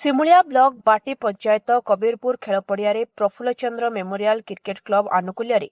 Simulia block बाटी पंचायत कबीरपुर खेल पड़िया प्रफुल्ल चंद्र memorial cricket club आनुकूल्य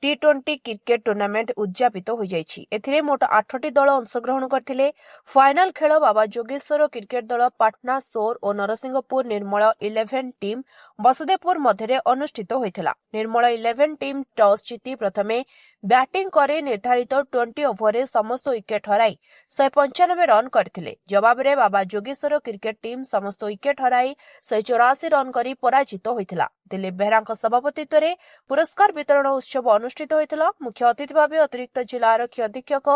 टी20 cricket tournament उद्यापित हो जाइए। मोट 8टी दल अंशग्रहण करते। फाइनाल खेल बाबा जोगेश्वर क्रिकेट दल पाटना सोर और नरसिंहपुर निर्मल 11 टीम वसुदेवपुर मध्य अनुष्ठित होता। निर्मल 11 टीम टॉस जीति प्रथमे बैटिंग करे निर्धारित 20 ओवर समस्त विकेट हराई 195 रन करथिले। जवाब रे बाबा जोगेश्वर क्रिकेट टीम समस्त विकेट हराई 184 रन करी पराजित होइथिला। दिलीप बेहरा सभापतित्व में पुरस्कार वितरण उत्सव अनुष्ठित होइथिला। मुख्य अतिथि भाव अतिरिक्त जिला आरक्षी अधीक्षक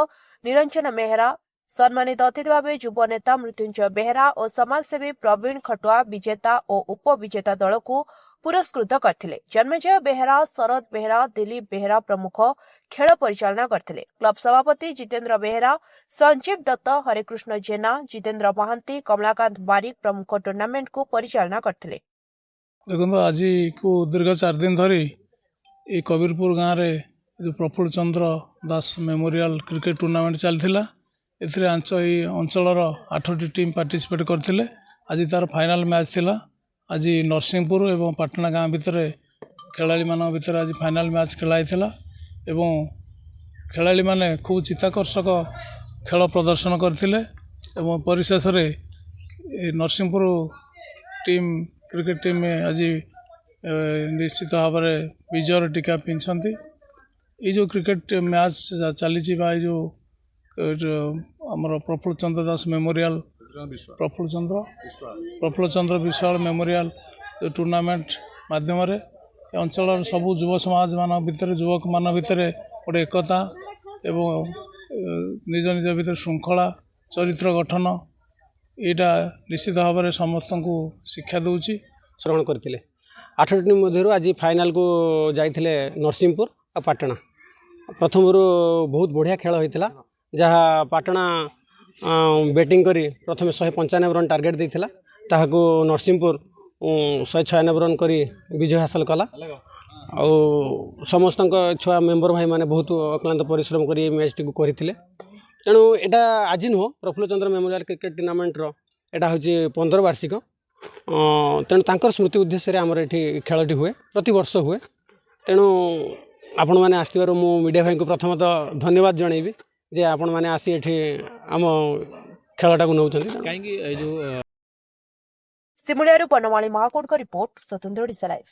निरंजन मेहरा, सम्मानित अतिथि भाव युव नेता मृत्युंजय बेहरा और समाजसेवी प्रवीण खटुआ विजेता और उपविजेता दल को पुरस्कृत करथिले। जन्मेजय बेहरा, शरद बेहरा, दिलीप बेहरा प्रमुख खेल परिचालना करथिले। क्लब सभापति जितेंद्र बेहरा, संजीव दत्त, हरेकृष्ण जेना, जितेंद्र महांती, कमलाकांत बारिक प्रमुख टूर्नामेंट को परिचालना करथिले। देखो आज को दीर्घ 4 दिन धरी ये कबीरपुर गाँव में जो प्रफुल्ल चंद्र दास मेमोरियल क्रिकेट टूर्नामेंट चलता अंचल 8टी टीम पार्टिसिपेट करते। आज तार फाइनाल मैच थिला। आज नरसिंहपुर एवं पाटना गाँव भितर खेलाड़ी मान भितर आज फाइनाल मैच खेलाई एवं खेलाड़ी माने खूब चित्ताकर्षक खेल प्रदर्शन करते। परिशेष नरसिंहपुर टीम क्रिकेट टीम में आज निश्चित भाव में विजयर टीका पिंधि। ये जो क्रिकेट मैच चली जो आमर प्रफुल्ल चंद्र दास मेमोरियल प्रफुल्ल चंद्र विशाल मेमोरियल जो टूर्नामेंट माध्यम अंचल सबू युव समाज मान भितर युवक मान भितर गोटे एकता एवं निज निज भितर श्रृंखला चरित्र गठन यहाँ निश्चित भाव में समस्त को शिक्षा दूची। श्रवण करते 8टी मध्य आज फाइनाल को जाइए नरसिंहपुर और पाटना। प्रथम बहुत बढ़िया खेल होता जहाँ पाटना बैटिंग करी प्रथम 195 रन टार्गेट देता ताकू नरसिंहपुर 196 रन करी विजय हासिल कला। और समस्त छुआ मेम्बर भाई माने बहुत अक्लांत परिश्रम कर मैच टी करते। तेणु यहाँ आज नुह प्रफुल्ल चंद्र मेमोरियल क्रिकेट टूर्नामेंटर यहाँ हूँ 15 वार्षिक। तेणु तांकर स्मृति उद्देश्य आमर ये खेलटी हुए प्रति वर्ष हुए। तेणु आपण मैंने आसवर मु मीडिया भाई को प्रथमतः धन्यवाद जनइबी जे आपण मैंने आसी एठी आम खेलटा को नौचंदी। सिमुलिया बनमाली महाकोट का रिपोर्ट स्वतंत्र ओडिशा लाइव।